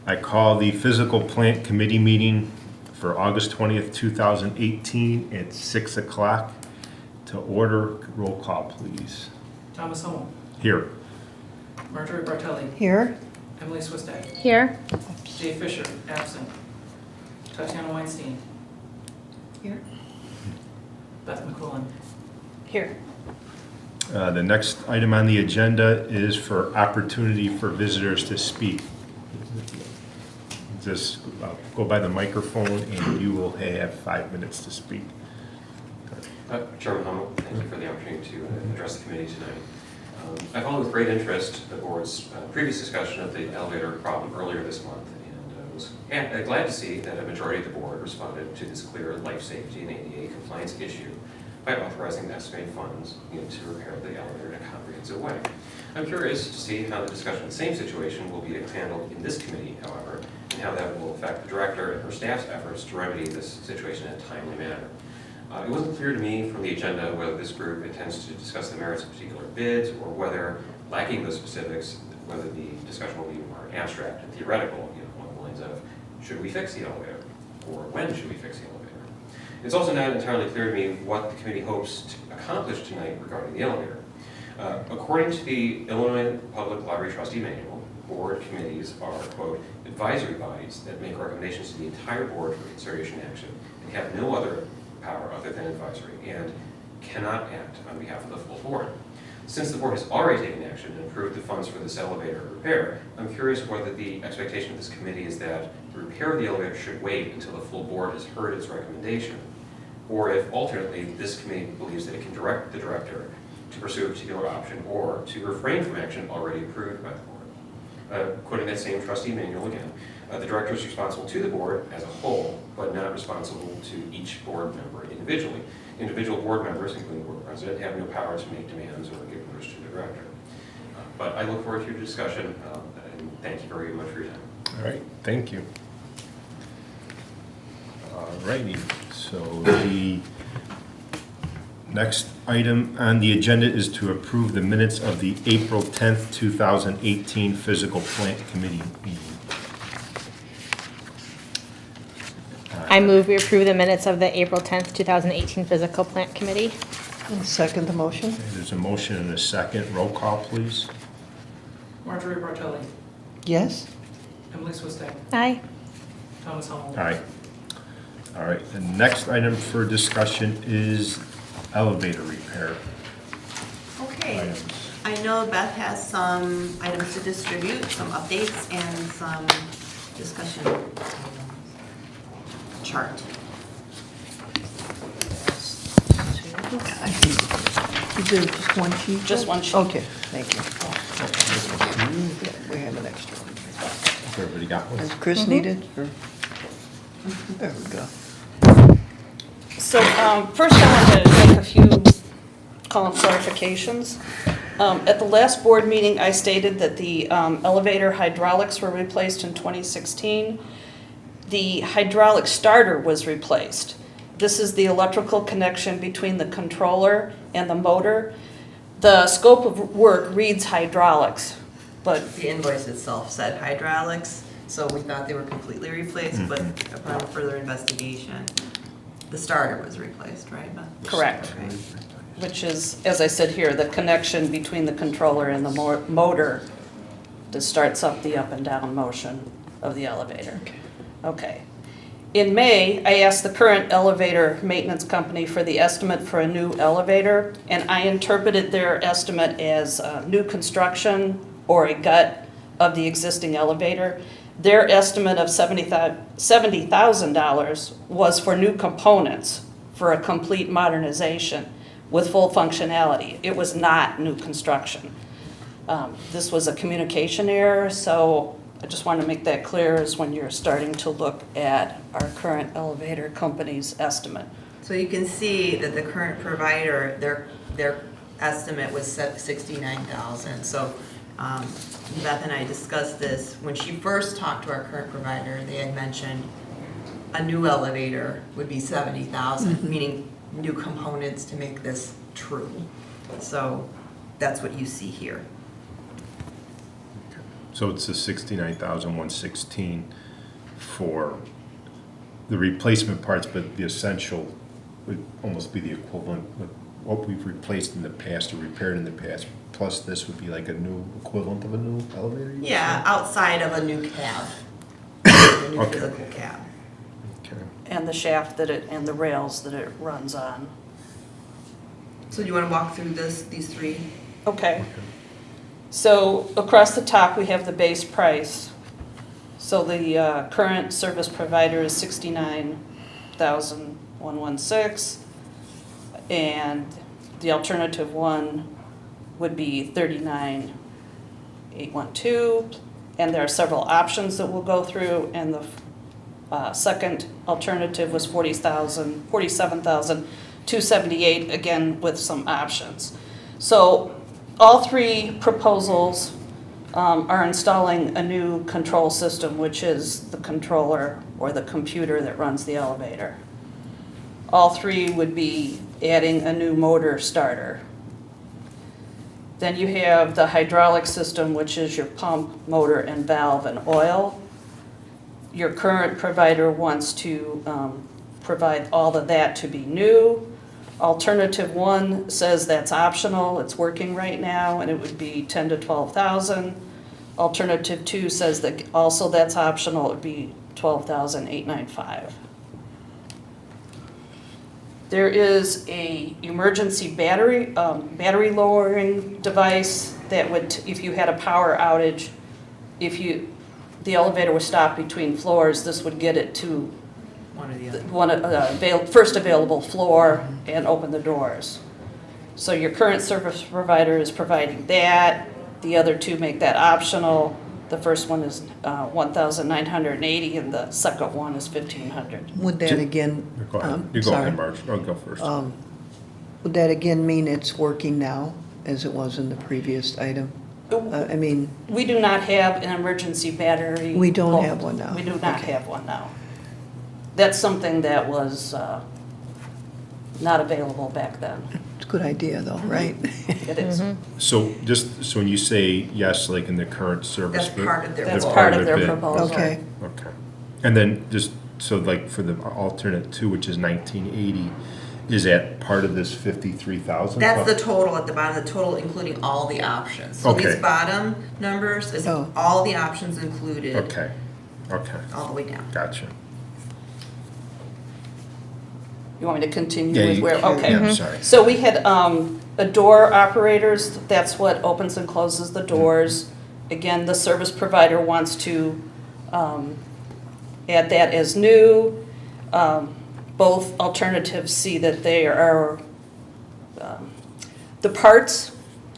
I call the Physical Plant Committee meeting for August 20th, 2018 at 6 o'clock to order. Roll call, please. Thomas Hummel. Here. Marjorie Bartelli. Here. Emily Swistak. Here. Jay Fisher, absent. Tatiana Weinstein. Here. Beth McCullen. Here. The next item on the agenda is for opportunity for visitors to speak. Just go by the microphone and you will have 5 minutes to speak. Chairman Hummel, thank you for the opportunity to address the committee tonight. I followed with great interest the board's previous discussion of the elevator problem earlier this month, and was glad to see that a majority of the board responded to this clear life safety and ADA compliance issue by authorizing the estimated funds needed to repair the elevator in a comprehensive way. I'm curious to see how the discussion of the same situation will be handled in this committee, however, and how that will affect the director and her staff's efforts to remedy this situation in a timely manner. It wasn't clear to me from the agenda whether this group intends to discuss the merits of particular bids or whether, lacking those specifics, whether the discussion will be more abstract and theoretical, along the lines of, should we fix the elevator? Or when should we fix the elevator? It's also not entirely clear to me what the committee hopes to accomplish tonight regarding the elevator. According to the Illinois Public Library Trustee Manual, board committees are, quote, advisory bodies that make recommendations to the entire board for consideration and action and have no other power other than advisory and cannot act on behalf of the full board. Since the board has already taken action and approved the funds for this elevator repair, I'm curious whether the expectation of this committee is that the repair of the elevator should wait until the full board has heard its recommendation, or if alternately this committee believes that it can direct the director to pursue a particular option or to refrain from action already approved by the board. Quoting that same trustee manual again, the director is responsible to the board as a whole, but not responsible to each board member individually. Individual board members, including the board president, have no power to make demands or give orders to the director. But I look forward to your discussion, and thank you very much for your time. All right, thank you. All righty, so the next item on the agenda is to approve the minutes of the April 10th, 2018 Physical Plant Committee meeting. I move we approve the minutes of the April 10th, 2018 Physical Plant Committee. And second the motion. Okay, there's a motion and a second. Roll call, please. Marjorie Bartelli. Yes. Emily Swistak. Aye. Thomas Hummel. Aye. All right, the next item for discussion is elevator repair Okay, items. I know Beth has some items to distribute, some updates, and some discussion chart. Is there just one sheet? Just one sheet. Okay, thank you. Yeah, we have an extra one. Everybody got one? Does Chris need it? Or? There we go. So first I wanted to make a few clarifications. At the last board meeting, I stated that the elevator hydraulics were replaced in 2016. The hydraulic starter was replaced. This is the electrical connection between the controller and the motor. The scope of work reads hydraulics, but The invoice itself said hydraulics, so we thought they were completely replaced, but upon further investigation, the starter was replaced, right, Beth? correct. Okay. Which is, as I said here, the connection between the controller and the motor that starts up the up and down motion of the elevator. Okay. In May, I asked the current elevator maintenance company for the estimate for a new elevator, and I interpreted their estimate as new construction or a gut of the existing elevator. Their estimate of $70,000 was for new components for a complete modernization with full functionality. It was not new construction. This was a communication error, so I just want to make that clear as when you're starting to look at our current elevator company's estimate. So you can see that the current provider, their estimate was set $69,000. So Beth and I discussed this. When she first talked to our current provider, they had mentioned a new elevator would be $70,000, meaning new components to make this true. So that's what you see here. So it's the 69,116 for the replacement parts, but the essential would almost be the equivalent with what we've replaced in the past or repaired in the past. Plus this would be like a new equivalent of a new elevator? you would Yeah, say? outside of a new cab. A new Okay. physical cab. Okay. And the shaft that it, and the rails that it runs on. So do you wanna walk through these three? Okay. So across the top, we have the base price. So the current service provider is $69,116, and the alternative one would be $39,812, and there are several options that we'll go through, and the second alternative was $47,278, again with some options. So all three proposals are installing a new control system, which is the controller or the computer that runs the elevator. All three would be adding a new motor starter. Then you have the hydraulic system, which is your pump, motor, and valve and oil. Your current provider wants to provide all of that to be new. Alternative one says that's optional, it's working right now, and it would be 10 to 12,000. Alternative two says that also that's optional, it would be 12,895. There is a emergency battery lowering device that would, if you had a power outage, the elevator was stopped between floors, this would get it to One or the other. first available floor and open the doors. So your current service provider is providing that. The other two make that optional. The first one is $1,980 and the second one is $1,500. Would that again, Go ahead. You go sorry. ahead, Marge. I'll go first. Would that again mean it's working now, as it was in the previous item? I mean, We do not have an emergency battery. We don't vault. have one now. We do not Okay. have one now. That's something that was not available back then. it's a good idea though, right? It is. So just, so when you say yes, like in the current service. That's part of their That's proposal. part of their bid. proposal. Okay, Okay. And then just, so like for the alternate two, which is 1980, is that part of this 53,000? That's the total at the bottom, the total including all the options. So Okay. these bottom numbers is Oh. all the options included, Okay, okay, all the way down. gotcha. You want me to continue Yeah, with you- where, okay. Yeah, I'm sorry. So we had a door operators, that's what opens and closes the doors. Again, the service provider wants to add that as new. Both alternatives see that they are, the parts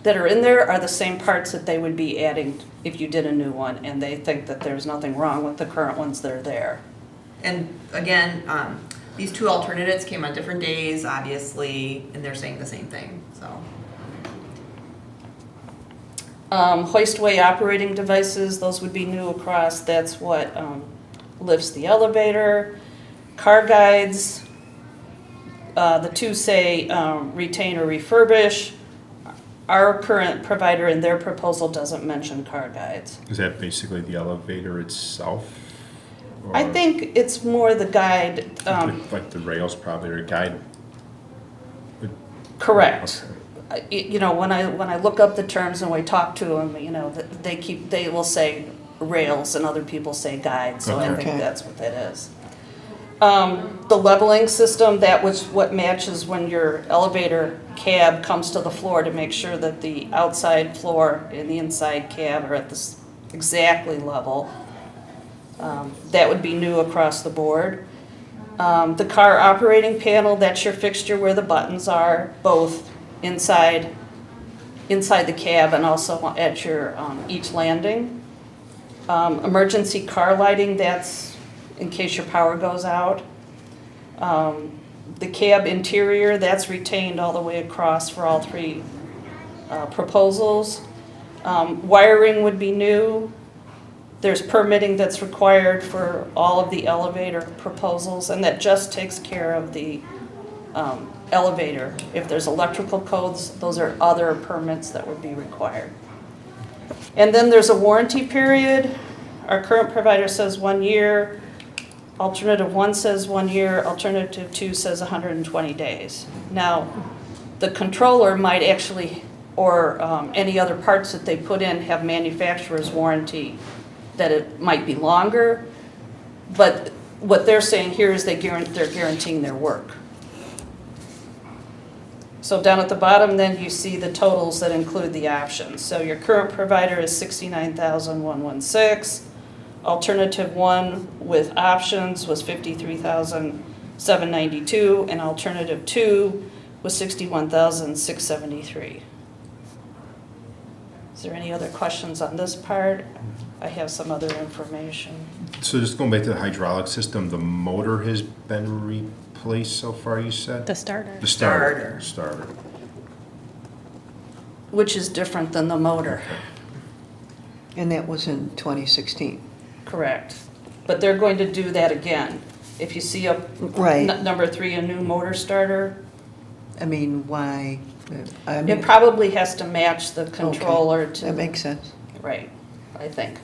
that are in there are the same parts that they would be adding if you did a new one, and they think that there's nothing wrong with the current ones that are there. And again, these two alternatives came on different days, obviously, and they're saying the same thing, so. Hoistway operating devices, those would be new across, that's what lifts the elevator. Car guides, the two say retain or refurbish. Our current provider in their proposal doesn't mention car guides. Is that basically the elevator itself? I Or think it's more the guide, like the rails probably, or guide? correct. Okay. You know, when I look up the terms and we talk to them, you know, they will say rails and other people say guides, so I Okay. think that's what that is. The leveling system, that was what matches when your elevator cab comes to the floor to make sure that the outside floor and the inside cab are at this exactly level. That would be new across the board. The car operating panel, that's your fixture where the buttons are, both inside the cab and also at your each landing. Emergency car lighting, that's in case your power goes out. The cab interior, that's retained all the way across for all three proposals. Wiring would be new. There's permitting that's required for all of the elevator proposals, and that just takes care of the elevator. If there's electrical codes, those are other permits that would be required. And then there's a warranty period. Our current provider says 1 year. Alternative 1 says 1 year. Alternative 2 says 120 days. Now, the controller might actually, or any other parts that they put in have manufacturer's warranty, that it might be longer. But what they're saying here is they're guaranteeing their work. So down at the bottom, then you see the totals that include the options. So your current provider is $69,116. Alternative 1 with options was $53,792, and alternative 2 was $61,673. Is there any other questions on this part? I have some other information. So just going back to the hydraulic system, the motor has been replaced so far, you said? The starter. The starter. Starter. Which is different than the motor. And that was in 2016. Correct. But they're going to do that again. If you see up Right. number 3, a new motor starter, I mean, why? I it mean, probably has to match the controller okay, to. that makes sense. Right, I think.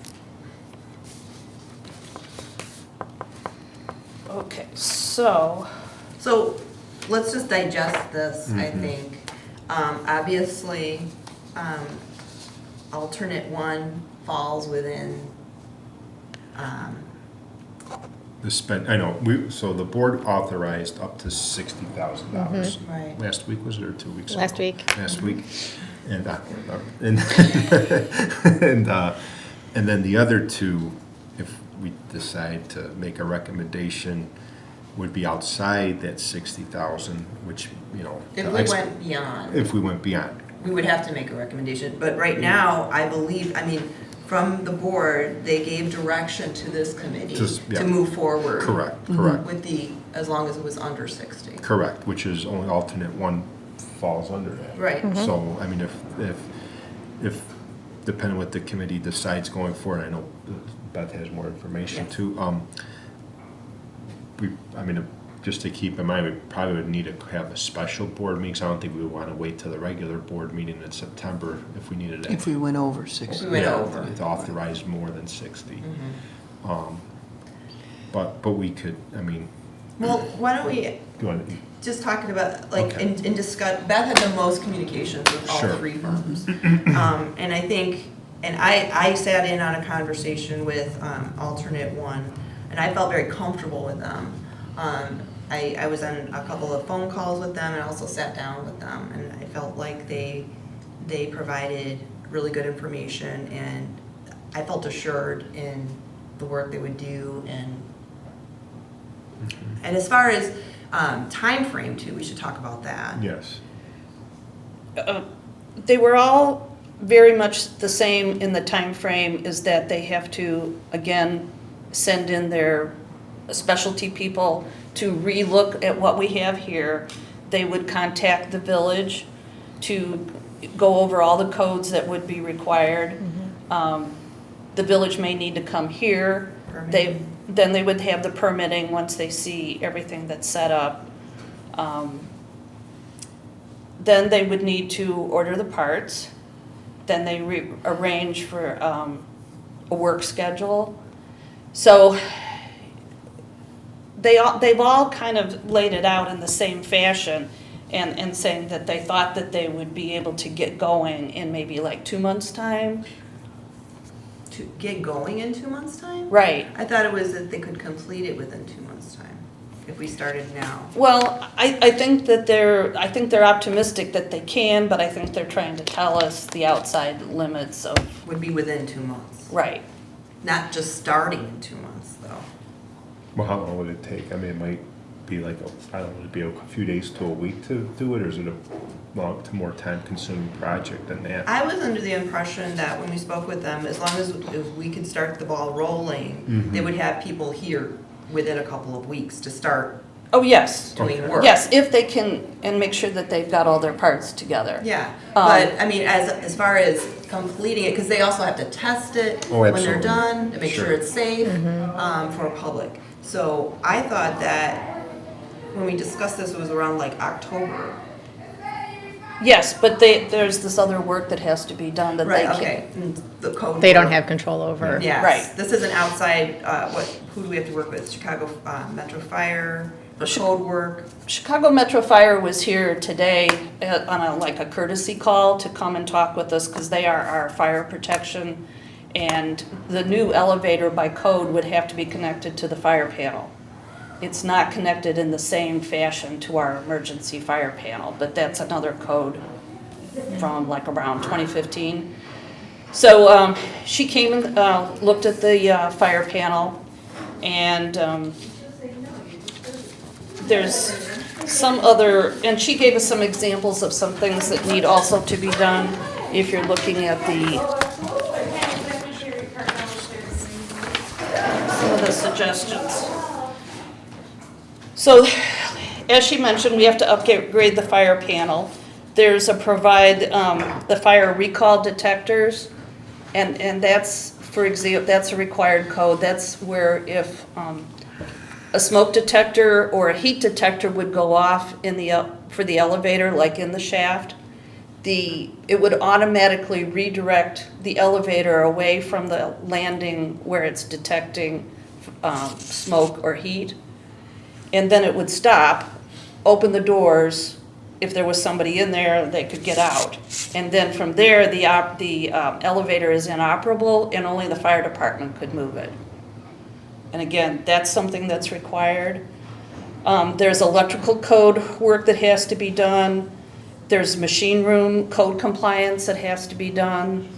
Okay, so, So let's just digest this, I think. Obviously, alternate 1 falls within, The spend, I know, so the board authorized up to $60,000. Right. Last week, was it, or 2 weeks ago? Last week. Last week. And, and then the other two, if we decide to make a recommendation, would be outside that 60,000, which, you know. if the we ex- went beyond, If we went beyond. we would have to make a recommendation. But right now, I believe, I mean, from the board, they gave direction to this committee Just- yeah. to move forward. Correct, correct, With the, as long as it was under 60. correct, which is only alternate 1 falls under that. Right. So, I mean, if, depending what the committee decides going forward, I know Beth has more information Yes. too. Just to keep in mind, we probably would need to have a special board meeting, so I don't think we would want to wait till the regular board meeting in September if we needed to. If we went over 60. If we went Yeah, over. to authorize more than 60. Mm-hmm. But we could, I mean, Well, why don't we go on. just talking about, like, Okay. in discuss, Beth had the most communications with all Sure. 3 firms. And I think, and I sat in on a conversation with alternate 1, and I felt very comfortable with them. I was on a couple of phone calls with them and also sat down with them, and I felt like they provided really good information, and I felt assured in the work they would do. And as far as time frame too, we should talk about that. Yes. they were all very much the same in the time frame, is that they have to, again, send in their specialty people to relook at what we have here. They would contact the village to go over all the codes that would be required. The village may need to come here. Then they would have the permitting once they see everything that's set up. Then they would need to order the parts. Then they arrange for a work schedule. So they've all kind of laid it out in the same fashion, and saying that they thought that they would be able to get going in maybe like 2 months' time. To get going in 2 months' time? Right. I thought it was that they could complete it within 2 months' time, if we started now. Well, I think that they're optimistic that they can, but I think they're trying to tell us the outside limits of, Would be within 2 months. right. Not just starting in 2 months, though. Well, how long would it take? I mean, it might be like, I don't know, would it be a few days to a week to do it, or is it a more time-consuming project than that? I was under the impression that when we spoke with them, as long as if we could start the ball rolling, they would have people here within a couple of weeks to start Oh, yes. doing work. Yes, if they can, and make sure that they've got all their parts together. Yeah, but I mean, as far as completing it, because they also have to test it Oh, when they're absolutely. done, to make sure Sure. it's safe for public. So I thought that when we discussed this, it was around like October. Yes, but there's this other work that has to be done that they Right, can't. okay, the code. They don't work. have control over. Yes. Right. This is an outside, who do we have to work with? Chicago Metro Fire, the code work? Chicago Metro Fire was here today on a courtesy call to come and talk with us because they are our fire protection. And the new elevator by code would have to be connected to the fire panel. It's not connected in the same fashion to our emergency fire panel, but that's another code from like around 2015. So she came and looked at the fire panel, and there's some other, and she gave us some examples of some things that need also to be done if you're looking at some of the suggestions. So, as she mentioned, we have to upgrade the fire panel. There's provide the fire recall detectors, and that's, for example, that's a required code. That's where if a smoke detector or a heat detector would go off in for the elevator, like in the shaft, it would automatically redirect the elevator away from the landing where it's detecting smoke or heat. And then it would stop, open the doors. If there was somebody in there, they could get out. And then from there, the elevator is inoperable and only the fire department could move it. And again, that's something that's required. There's electrical code work that has to be done. There's machine room code compliance that has to be done.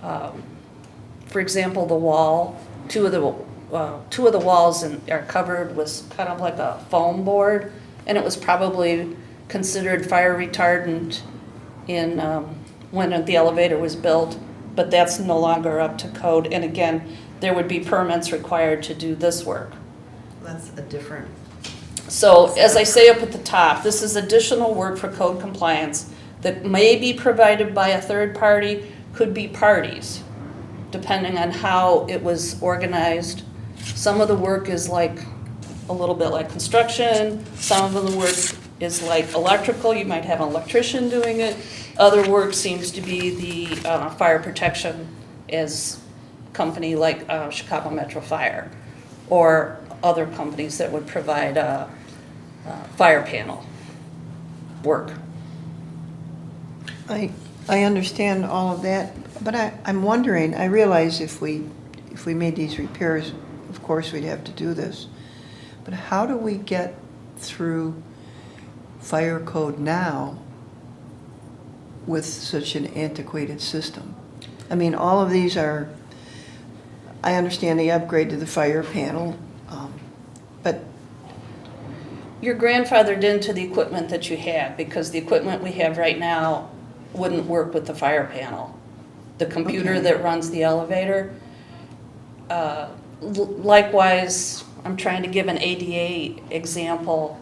For example, the wall, two of the walls are covered with kind of like a foam board, and it was probably considered fire retardant in when the elevator was built, but that's no longer up to code. And again, there would be permits required to do this work. That's a different. So as I say up at the top, this is additional work for code compliance that may be provided by a third party, could be parties, depending on how it was organized. Some of the work is like a little bit like construction. Some of the work is like electrical. You might have an electrician doing it. Other work seems to be the fire protection as company like Chicago Metro Fire, or other companies that would provide fire panel work. I understand all of that, but I'm wondering, I realize if we made these repairs, of course we'd have to do this, but how do we get through fire code now with such an antiquated system? I mean, all of these are, I understand the upgrade to the fire panel, but You're grandfathered into the equipment that you have, because the equipment we have right now wouldn't work with the fire panel. The computer Okay. that runs the elevator. Likewise, I'm trying to give an ADA example.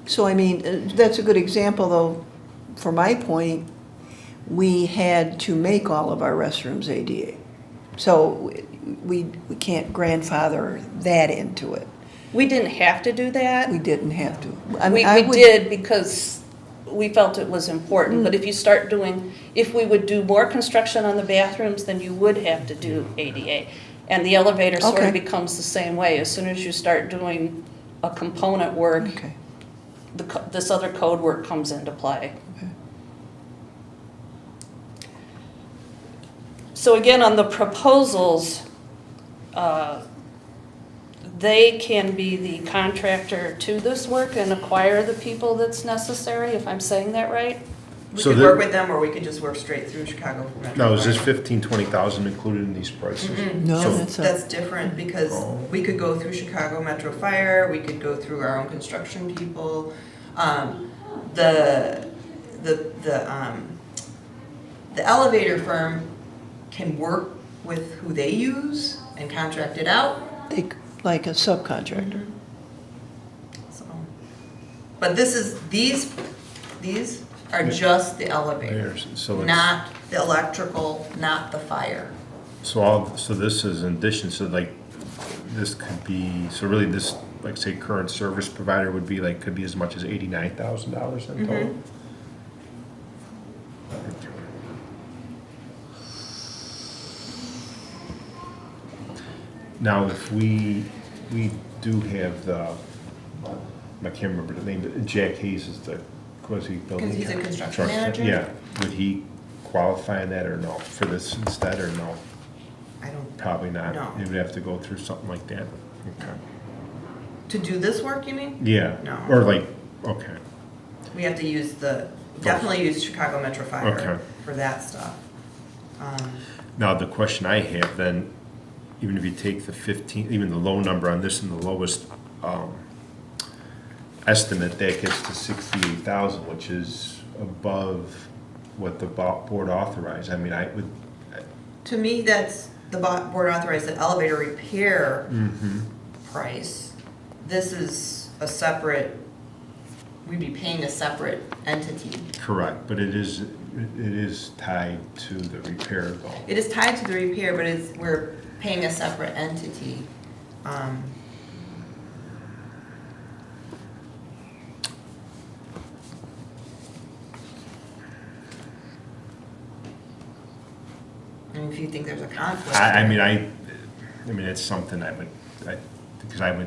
so I mean, that's a good example though, for my point, we had to make all of our restrooms ADA. So we can't grandfather that into it. We didn't have to do that. We didn't have to. I We mean, I would- did because we felt it was important, but if you start doing, if we would do more construction on the bathrooms, then you would have to do ADA. And the elevator sort Okay. of becomes the same way. As soon as you start doing a component work, Okay. this other code work comes into play. Okay. So again, on the proposals, they can be the contractor to this work and acquire the people that's necessary, if I'm saying that right? We So could the- work with them, or we could just work straight through Chicago Metro. Now, is this Fire. 15,000, 20,000 included in these prices? No, So- That's different, because Oh. we could go through Chicago Metro Fire, we could go through our own construction people. The elevator firm can work with who they use and contract it out. Like a subcontractor. So, but these are just the elevators, So it's, not the electrical, not the fire. so this is in addition, so like, this could be, so really this, like say current service provider would be like, could be as much as $89,000 in total? Now, if we do have the, I can't remember the name, but Jack Hayes is the, was he building? Because he's a construction manager? Yeah, would he qualify in that or no, for this instead or no? I don't, Probably not. No. He would have to go through something like that. Okay. to do this work, you mean? Yeah. No. Or like, okay. We have to use definitely use Chicago Metro Fire Okay. for that stuff. Now, the question I have then, even if you take the 15, even the low number on this and the lowest estimate, that gets to 68,000, which is above what the board authorized. I mean, I would, To me, that's the board authorized the elevator repair mhm. price. This is a separate, we'd be paying a separate entity. Correct, but it is tied to the repair though. It is tied to the repair, but we're paying a separate entity. And if you think there's a conflict. I there. mean, I mean, it's something because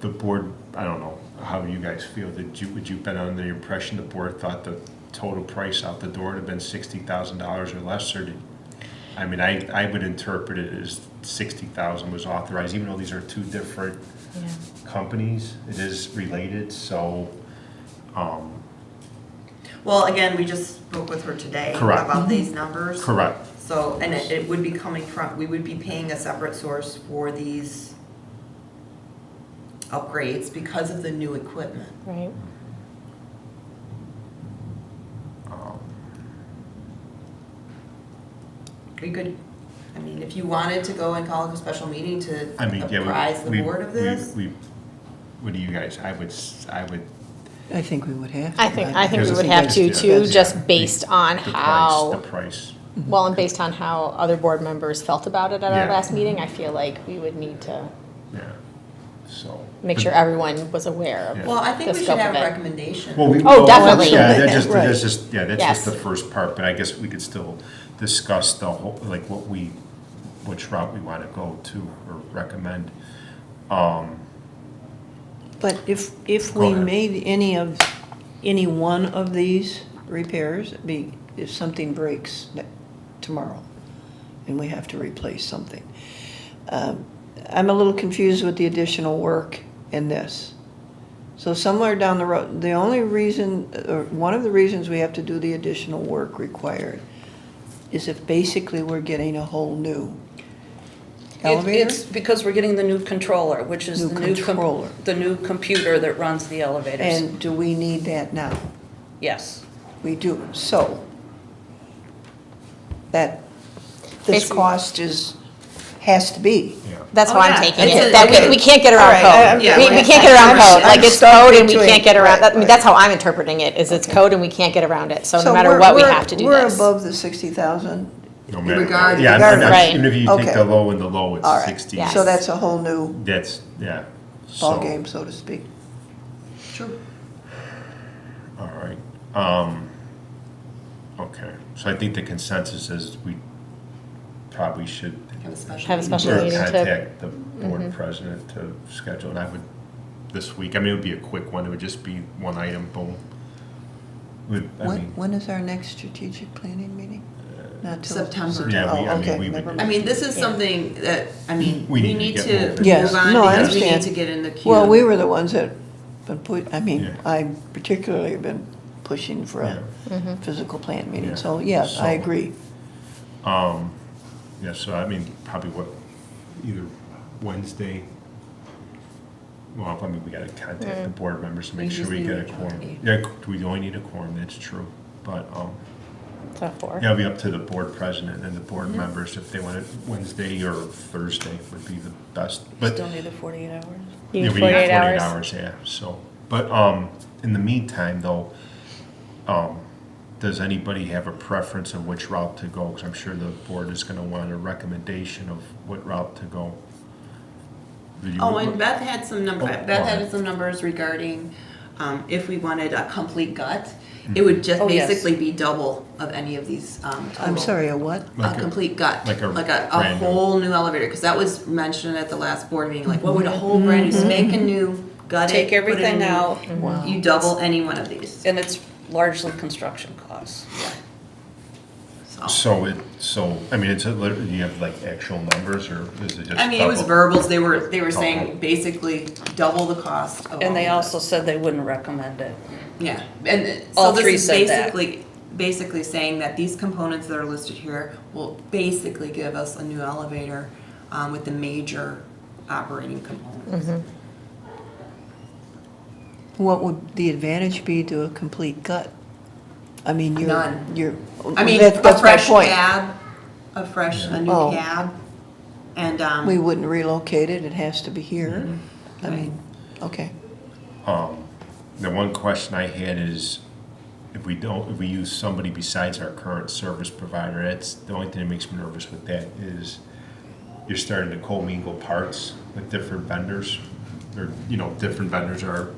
the board, I don't know how you guys feel. Would you been under the impression the board thought the total price out the door would have been $60,000 or less, or I mean, I would interpret it as 60,000 was authorized, even though these are two different companies. It is related, so, Well, again, we just spoke with her today Correct. about these numbers. correct. So, and it would be coming from, we would be paying a separate source for these upgrades because of the new equipment. Right. We could, I mean, if you wanted to go and call a special meeting to I mean, yeah, apprise the board of this. What do you guys, I would, I think we would have to. I think Because we it's would have to against- too, yeah. just based on the how, price. well, and based on how other board members felt about it at our Yeah. last meeting, I feel like we would need to Yeah, so. make sure everyone was aware of Yeah. Well, I think the we should scope have of a it. recommendation. Well, Oh, definitely. Yeah, Absolutely. that's Right. just, that's Yes. just the first part, but I guess we could still discuss the whole, like which route we want to go to or recommend. But if Go we ahead. made any one of these repairs, if something breaks tomorrow and we have to replace something, I'm a little confused with the additional work in this. So somewhere down the road, the only reason, or one of the reasons we have to do the additional work required is if basically we're getting a whole new elevator? It's because we're getting the new controller, which is New the new controller. the new computer that runs the elevators. And do we need that now? Yes. We do, so that, this Basically- cost has to be. Yeah. That's Oh, how I'm yeah. taking It's it, a- that okay. we can't get All around right, code. yeah, We yeah. can't get around I'm- code, like I'm it's stuck code and we between- can't get around, right, I mean, right. that's how I'm interpreting it, is it's code and we can't get around it, so no matter we're- what, we we're- have to do We're this. above the 60,000, No matter what. Regardless. Yeah, Right. even if you take Okay. the low and the low, all it's right. 60. Yes. So that's a whole new That's, yeah. So- ballgame, so to speak. Sure. All right. Okay, so I think the consensus is we probably should Have a special. Have a meeting. special or meeting to- contact the board president to schedule, and I would, this week, I mean, it would be a quick one, it would just be one item, boom. I mean, When is our next strategic planning meeting? Not till September. Yeah, Oh, I mean, okay, we would never do- I mind. mean, this is Yeah. something that, I mean, We we need need to to get moving. Yes, move on no, I because we need understand. to get in the queue. Well, we were the ones that, been put. I mean, Yeah. I particularly have been pushing for a Mm-hmm. physical plant Yeah. meeting, so yes, I So- agree. Yeah, so I mean, probably what, either Wednesday, well, I mean, we gotta contact the board members to make We sure just we need get a a quorum. majority. Yeah, we only need a quorum, that's true, but, So 4. yeah, it'll be up to the board president and the board Mm-hmm. members if they want it Wednesday or Thursday would be the best, but. Still need the 48 hours. You Yeah, need we 48 need 48 hours. hours, yeah, so, but, in the meantime, though, does anybody have a preference of which route to go? Because I'm sure the board is gonna want a recommendation of what route to go. Did you- Oh, and Beth had some Oh, Beth go had ahead. some numbers regarding, if we wanted a complete gut, it would just Oh, yes. basically be double of any of these, I'm total. sorry, a what? Like A a- complete gut, like a a brand new- whole new elevator, because that was mentioned at the last board meeting, like, what would a whole brand new, spanking new, gut it, Take put it in everything new- out, Wow. You double any one of these. and it's largely construction costs. So, I mean, do you have like actual numbers, or is it just? I mean, it was double? verbals, they were Double. saying basically double the cost of all And they of also this. said they wouldn't recommend it. Yeah, and All so three this is said that. basically saying that these components that are listed here will basically give us a new elevator with the major operating components. What would the advantage be to a complete gut? I mean, None. you're, I mean, that's a my fresh point. cab, a new Oh. cab, and, We wouldn't relocate it, it has to be here. I mean, okay. The one question I had is, if we use somebody besides our current service provider, that's the only thing that makes me nervous with that is you're starting to commingle parts with different vendors, or, different vendors are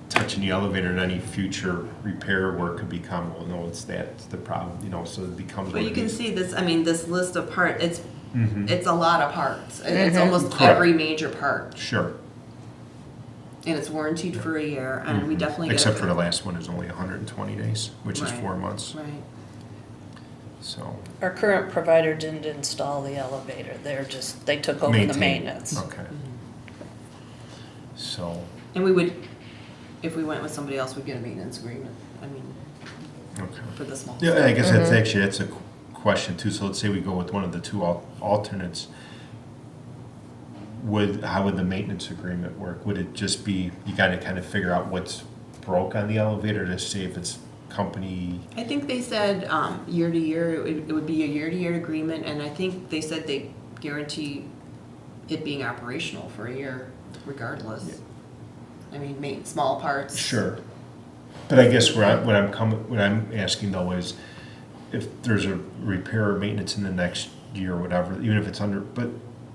touching the elevator, and any future repair work could become, well, no, that's the problem, so it becomes. but what you it can is. see this, I mean, this list of parts, it's Mhm. a lot of parts. It's almost Correct. every major part, Sure. and it's warranted for a year, and we definitely get. Except for the last one is only 120 days, which is Right. 4 months, Right. so. Our current provider didn't install the elevator, they took over the Maintain. maintenance. Okay. So, And we would, if we went with somebody else, we'd get a maintenance agreement, I mean, okay. for the small. Yeah, I guess that's a question too. So let's say we go with one of the two alternates. How would the maintenance agreement work? Would it just be, you gotta kind of figure out what's broke on the elevator to see if it's company? I think they said, year to year, it would be a year-to-year agreement, and I think they said they guarantee it being operational for a year regardless. I mean, small parts. Sure. But I guess what I'm asking though is, if there's a repair or maintenance in the next year or whatever, even if it's under, but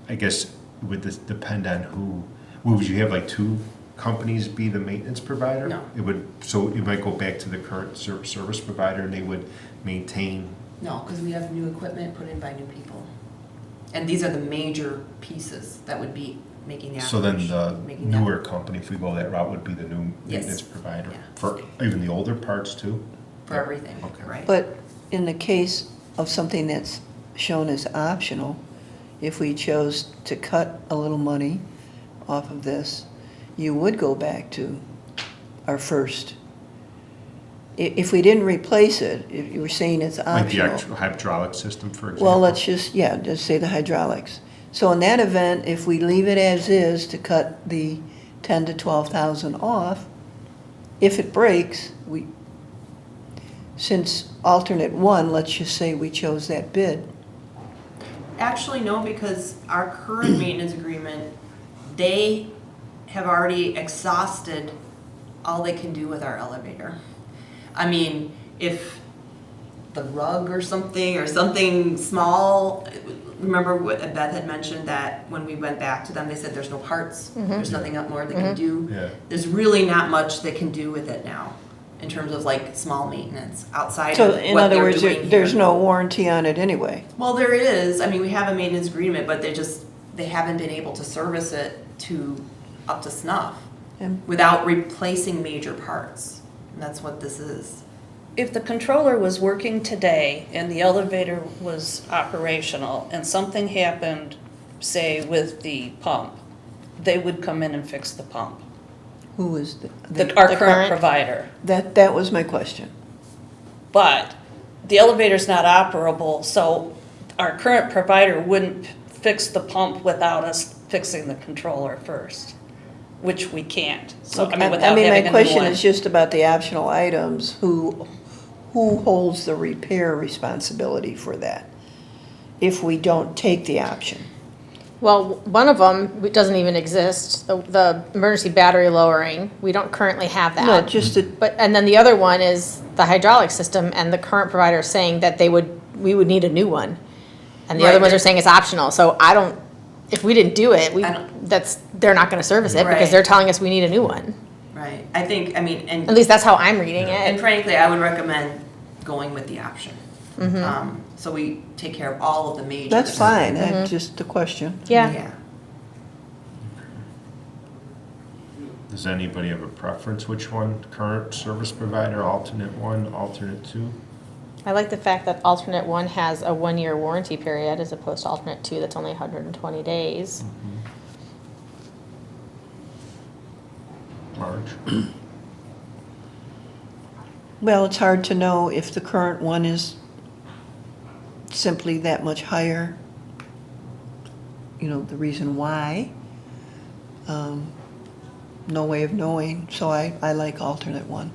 I guess would this depend on who, would you have like two companies be the maintenance provider? No. So it might go back to the current service provider, and they would maintain. No, because we have new equipment put in by new people. And these are the major pieces that would be making the So then operation. the making that- newer company, if we go that route, would be the new Yes. maintenance provider? Yeah. For even the older parts too? For everything, Okay. right? But in the case of something that's shown as optional, if we chose to cut a little money off of this, you would go back to our first. If we didn't replace it, if you were saying it's Like the optional. hydraulic system, for example? Well, let's just say the hydraulics. So in that event, if we leave it as is to cut the 10 to 12,000 off, if it breaks, since alternate one, let's just say we chose that bid. Actually, no, because our current maintenance agreement, they have already exhausted all they can do with our elevator. I mean, if the rug or something small, remember what Beth had mentioned, that when we went back to them, they said there's no parts, there's nothing up more they can do. Yeah. There's really not much they can do with it now, in terms of like small maintenance, outside So of in what other they're words, doing there's here. no warranty on it anyway. Well, there is, I mean, we have a maintenance agreement, but they haven't been able to service it up to snuff And without replacing major parts. And that's what this is. If the controller was working today and the elevator was operational and something happened, say with the pump, they would come in and fix the pump. who is Our The current current? provider. that was my question. But the elevator's not operable, so our current provider wouldn't fix the pump without us fixing the controller first, which we can't. So, I mean, without having a my new question one. is just about the optional items, who holds the repair responsibility for that? If we don't take the option. Well, one of them doesn't even exist, the emergency battery lowering. We don't currently have that. No, just to, And then the other one is the hydraulic system, and the current provider is saying that we would need a new one. And the other Right. ones are saying it's optional, so I don't if we didn't do it, I don't- they're not gonna service it because Right. they're telling us we need a new one. Right, I think, I mean, At least that's how I'm reading and it. frankly, I would recommend going with the option. Mm-hmm. So we take care of all of the majors. That's fine, that's just a question. Yeah. Yeah. Does anybody have a preference? Which one? Current service provider, alternate one, alternate two? I like the fact that alternate one has a 1-year warranty period as opposed to alternate two that's only 120 days. Marge? Well, it's hard to know if the current one is simply that much higher. You know, the reason why. No way of knowing, so I like alternate one.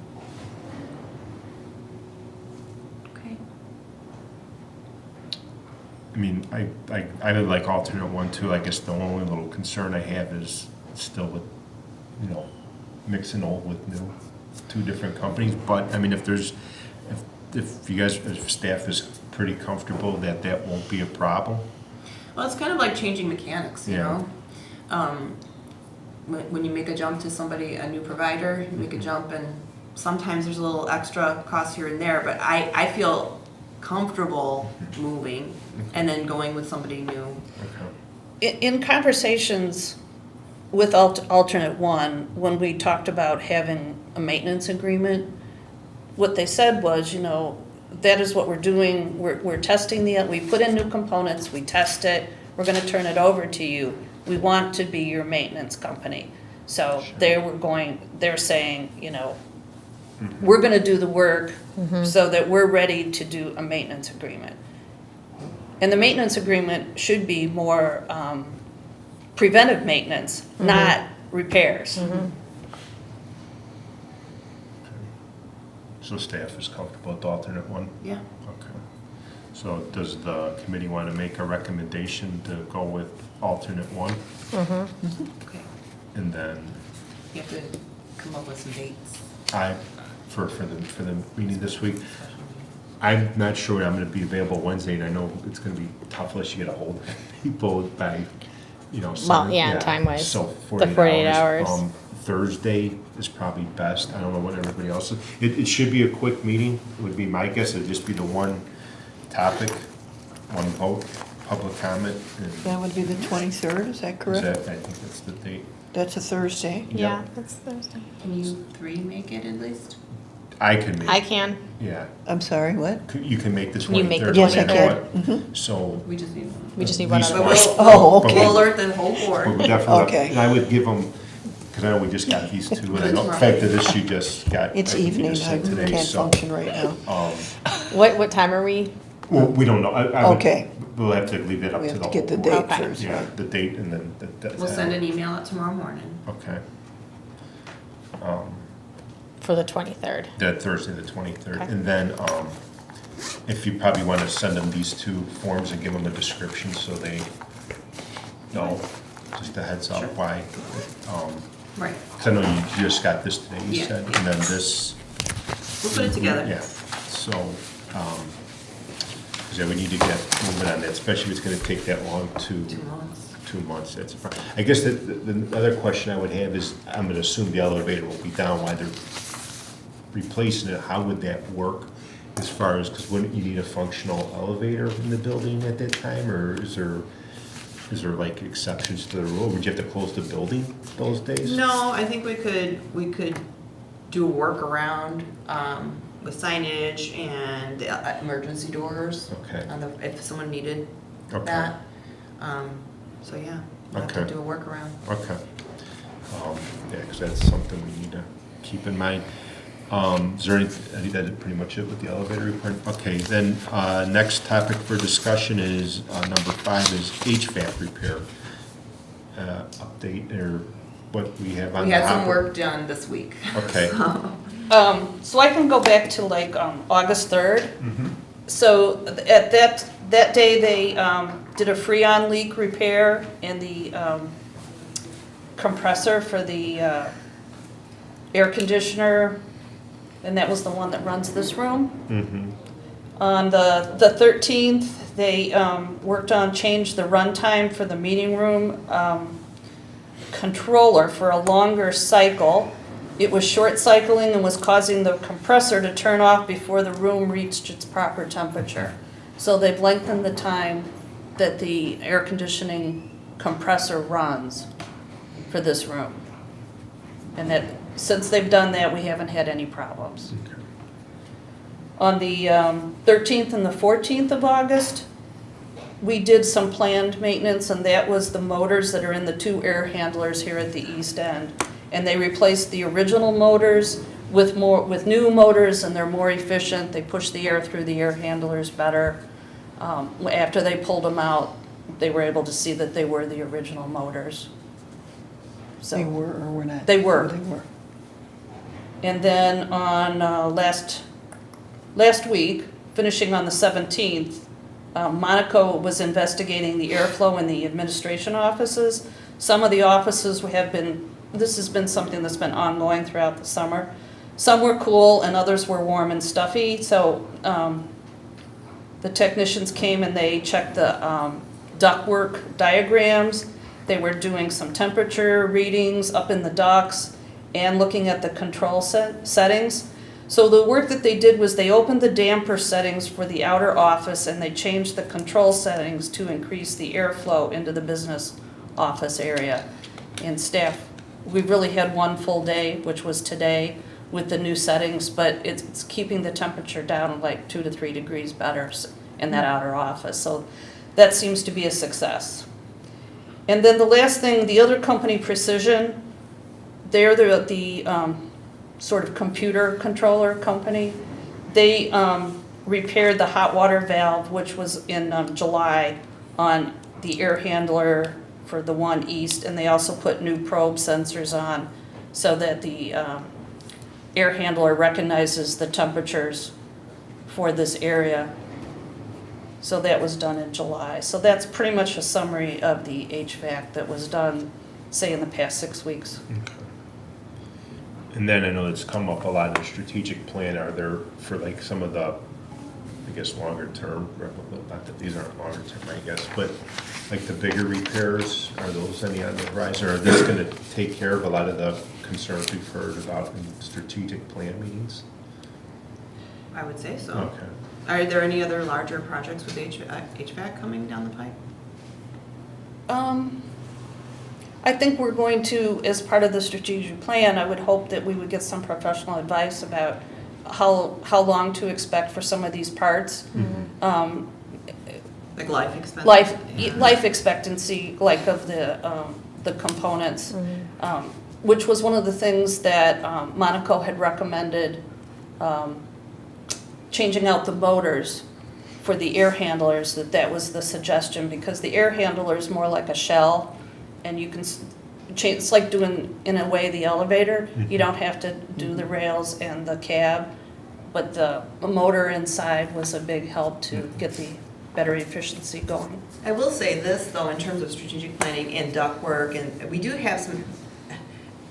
Okay. I mean, I would like alternate one too. I guess the only little concern I have is still with, you know, mixing old with new, two different companies. But, I mean, if you guys, if staff is pretty comfortable that that won't be a problem. Well, it's kind of like changing mechanics, you Yeah. know? When you make a jump to somebody, a new provider, you make a jump and sometimes there's a little extra cost here and there, but I feel comfortable moving and then going with somebody new. Okay. In conversations with alternate one, when we talked about having a maintenance agreement, what they said was, you know, that is what we're doing, we're testing we put in new components, we test it, we're gonna turn it over to you. We want to be your maintenance company. So they're saying, you know, we're gonna do the work so that we're ready to do a maintenance agreement. And the maintenance agreement should be more preventive maintenance, not repairs. So staff is comfortable with the alternate one? Yeah. Okay. So does the committee want to make a recommendation to go with alternate one? Okay. And then You have to come up with some dates. for the meeting this week, I'm not sure I'm gonna be available Wednesday, and I know it's gonna be tough unless you get a hold of people by, you know, time-wise, So the 48 hours. Thursday is probably best. I don't know what everybody else is. It should be a quick meeting, would be my guess. It'd just be the one topic, one vote, public comment. And That would be the 23rd, is that correct? I think that's the date. That's a Thursday. Yeah, Yep. that's Thursday. Can you three make it at least? I can make. I can. Yeah. I'm sorry, what? You can make the You make the 23rd. Yes, I no matter can. what. So. We just need one. We just need at one least other But one. Oh, But okay. We'll alert the whole But board. we definitely, Okay. and I would give them, because I know we just got these two, and I know, the fact that this you just got. It's I think you evening, just I said today, can't so, function right now. What time are we? Well, we don't know. I would- Okay. We'll have to leave that up We to have the to get the whole date board. Okay. first, Yeah, right? the date and then the. We'll send an email out tomorrow morning. Okay. For the 23rd. That Thursday, the 23rd. Okay. And then, if you probably want to send them these two forms and give them a description so they know, just a heads up Sure. why. Right. Because I know you just got this today, you Yeah. said, and then this. We'll put it together. Yeah, so, yeah, we need to get moving on that, especially if it's gonna take that long to. 2 months. 2 months, that's a problem. I guess the other question I would have is, I'm gonna assume the elevator will be down while they're replacing it. How would that work as far as, because wouldn't you need a functional elevator in the building at that time, or is there like exceptions to the rule? Would you have to close the building those days? No, I think we could do a workaround with signage and the emergency doors. Okay. If someone needed Okay. that. So yeah, we'll have to Okay. do a workaround. Okay. Yeah, because that's something we need to keep in mind. Is there any, I think that's pretty much it with the elevator report. Okay, then, next topic for discussion is, number 5 is HVAC repair. Update or what we have on We the had some hopper. work done this week. Okay. So I can go back to like August 3rd. Mhm. So at that day, they did a freon leak repair in the compressor for the air conditioner, and that was the one that runs this room. Mhm. On the 13th, They worked on change the runtime for the meeting room controller for a longer cycle. It was short cycling and was causing the compressor to turn off before the room reached its proper temperature. So they've lengthened the time that the air conditioning compressor runs for this room. And that, since they've done that, we haven't had any problems. Okay. On the 13th and the 14th of August, we did some planned maintenance, and that was the motors that are in the 2 air handlers here at the east end. And they replaced the original motors with new motors, and they're more efficient. They push the air through the air handlers better. After they pulled them out, they were able to see that they were the original motors. So They were or were not? They were. Oh, they were. And then on last week, finishing on the 17th, Monaco was investigating the airflow in the administration offices. Some of the offices this has been something that's been ongoing throughout the summer. Some were cool and others were warm and stuffy. So the technicians came and they checked the ductwork diagrams. They were doing some temperature readings up in the ducts and looking at the control settings. So the work that they did was they opened the damper settings for the outer office and they changed the control settings to increase the airflow into the business office area. And staff, we really had one full day, which was today, with the new settings, but it's keeping the temperature down like 2 to 3 degrees better in that outer office. So that seems to be a success. And then the last thing, the other company, Precision, they're the sort of computer controller company. They repaired the hot water valve, which was in July, on the air handler for the one east, and they also put new probe sensors on so that the air handler recognizes the temperatures for this area. So that was done in July. So that's pretty much a summary of the HVAC that was done, say, in the past 6 weeks. Okay. And then I know it's come up a lot in the strategic plan. Are there, for like some of the, I guess, longer term, not that these aren't longer term, I guess, but like the bigger repairs, are those any on the horizon? Or are this going to take care of a lot of the concerns we've heard about in strategic plan meetings? I would say so. Okay. Are there any other larger projects with HVAC coming down the pipe? I think we're going to, as part of the strategic plan, I would hope that we would get some professional advice about how long to expect for some of these parts. Mm-hmm. Like life expectancy? Life expectancy, like of the components, which was one of the things that Monaco had recommended, changing out the motors for the air handlers, that was the suggestion, because the air handler is more like a shell, and you can change, it's like doing, in a way, the elevator. You don't have to do the rails and the cab, but the motor inside was a big help to get the better efficiency going. I will say this, though, in terms of strategic planning and ductwork, and we do have some,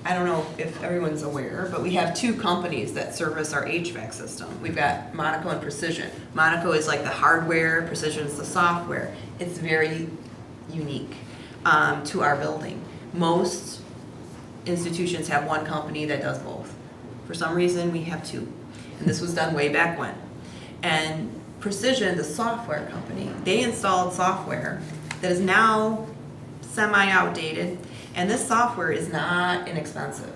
I don't know if everyone's aware, but we have 2 companies that service our HVAC system. We've got Monaco and Precision. Monaco is like the hardware, Precision is the software. It's very unique to our building. Most institutions have one company that does both. For some reason, we have 2. And this was done way back when. And Precision, the software company, they installed software that is now semi-outdated, and this software is not inexpensive.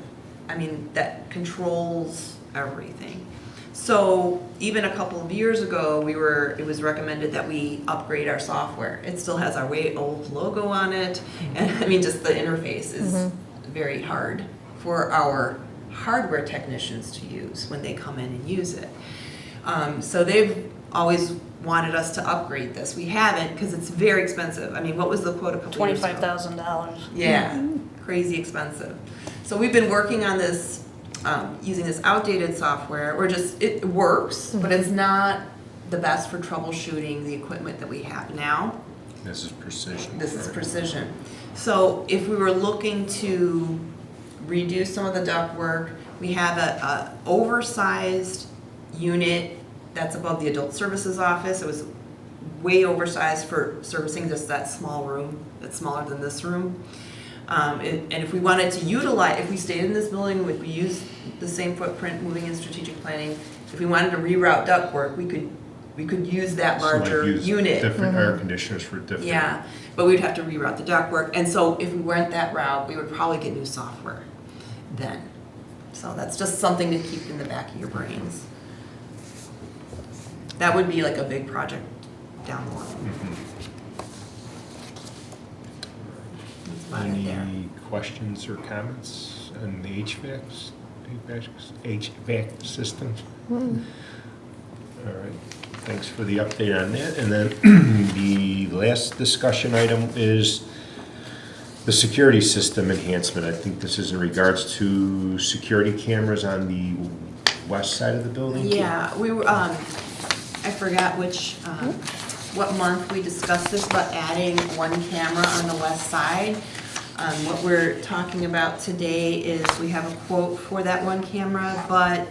I mean, that controls everything. So even a couple of years ago, it was recommended that we upgrade our software. It still has our way old logo on it, and I mean, just the interface is very hard for our hardware technicians to use when they come in and use it. So they've always wanted us to upgrade this. We haven't, because it's very expensive. I mean, what was the quote a couple years ago? $25,000. Yeah, crazy expensive. So we've been working on this, using this outdated software, or just, it works, but it's not the best for troubleshooting the equipment that we have now. This is Precision. This is Precision. So if we were looking to redo some of the ductwork, we have a oversized unit that's above the adult services office. It was way oversized for servicing just that small room, that's smaller than this room. And if we wanted to utilize, if we stayed in this building, would we use the same footprint moving in strategic planning? If we wanted to reroute ductwork, we could use that So, like, larger use unit. different air conditioners for different. Yeah, but we'd have to reroute the ductwork, and so if we went that route, we would probably get new software then. So that's just something to keep in the back of your brains. That would be like a big project down the line. That's about it there. Any questions or comments on the HVAC system? All right, thanks for the update on that. And then the last discussion item is the security system enhancement. I think this is in regards to security cameras on the west side of the building? Yeah, we were, I forgot which, what month we discussed this, but adding one camera on the west side. What we're talking about today is we have a quote for that one camera, but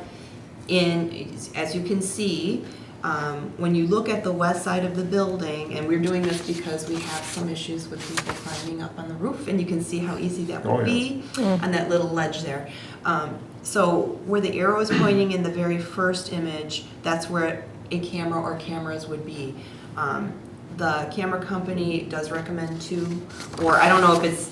as you can see, when you look at the west side of the building, and we're doing this because we have some issues with people climbing up on the roof, and you can see how easy that would be on that little ledge there. So where the arrow is pointing in the very first image, that's where a camera or cameras would be. The camera company does recommend 2, or I don't know if it's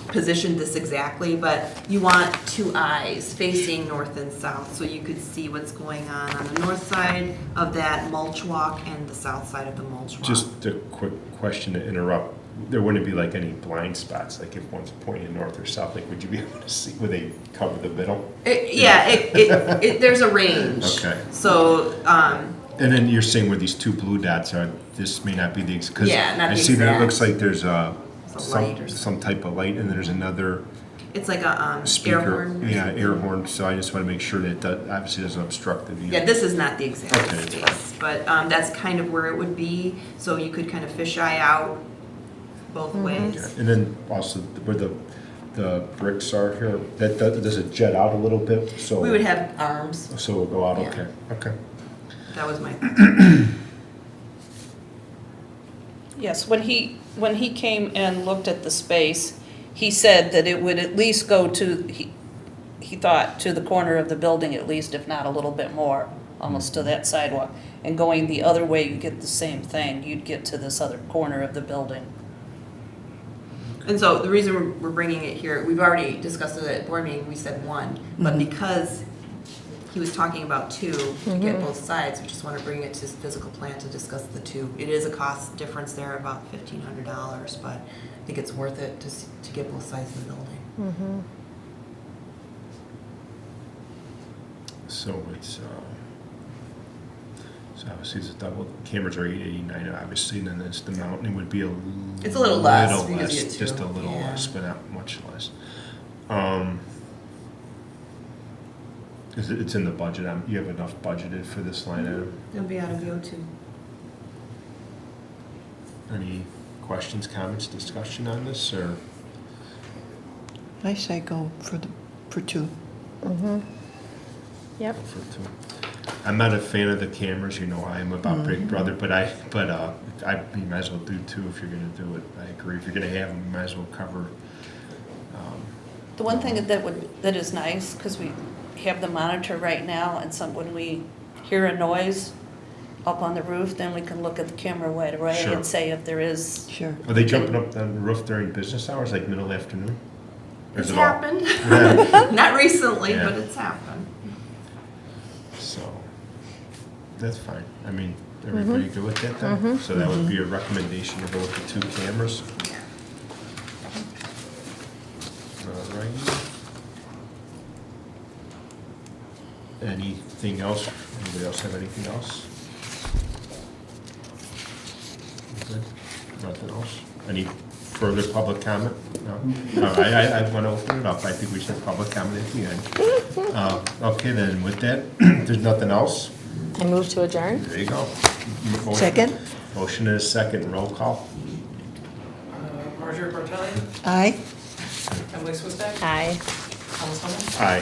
positioned this exactly, but you want 2 eyes facing north and south so you could see what's going on the north side of that mulch walk and the south side of the mulch walk. Just a quick question to interrupt. There wouldn't be like any blind spots, like if one's pointing north or south, like would you be able to see, would they cover the middle? There's a range. Okay. So, And then you're saying where these 2 blue dots are, this may not be the, because Yeah, not I the see that it exact. looks like there's It's a light or some type of light, and there's another it's like a air speaker. horn. or Yeah, something. air horn, so I just want to make sure that that obviously doesn't obstruct the view. Yeah, this is not the exact Okay, it's space, but that's kind of where it would be, so you could kind of fisheye out both ways. Yeah, and then also where the bricks are here, that does it jet out a little bit, so. We would have arms, So it'll go out, Yeah. okay, okay. that was my, Yes, when he came and looked at the space, he said that it would at least go to, he thought, to the corner of the building at least, if not a little bit more, almost to that sidewalk. And going the other way, you get the same thing, you'd get to this other corner of the building. and so the reason we're bringing it here, we've already discussed it at board meeting, we said 1, but because he was talking about 2 to get both sides, we just want to bring it to physical plan to discuss the 2. It is a cost difference there, about $1,500, but I think it's worth it to get both sides of the building. So it's, so obviously it's a double, cameras are $889 obviously, and then it's the mountain would be It's a little less little because you less, get just 2. a little Yeah. less, but not much less. It's in the budget, you have enough budgeted for this line item? It'll be out of VO2. Any questions, comments, discussion on this, or? I say go for 2. Yep. For 2? I'm not a fan of the cameras, you know, I am about Big Brother, but you might as well do 2 if you're gonna do it. I agree, if you're gonna have them, you might as well cover. The one thing that is nice, because we have the monitor right now, and when we hear a noise up on the roof, then we can look at the camera right away Sure. and say if there is. Sure. Are they jumping up on the roof during business hours, like middle afternoon? Or is It's it all- happened. Yeah. Not recently, Yeah. but it's happened. So, that's fine. I mean, everybody good with that then? So that would be a recommendation to go with the 2 cameras. All right. Anything else? Anybody else have anything else? Good. Nothing else? Any further public comment? No? I want to open it up. I think we should have public comment at the end. Okay, then with that, there's nothing else. I move to adjourn. There you go. Motion- Second? Motion is second. Roll call. Marjorie Bartelli, Aye. Emily Swistak, Aye. Thomas Hall. Aye.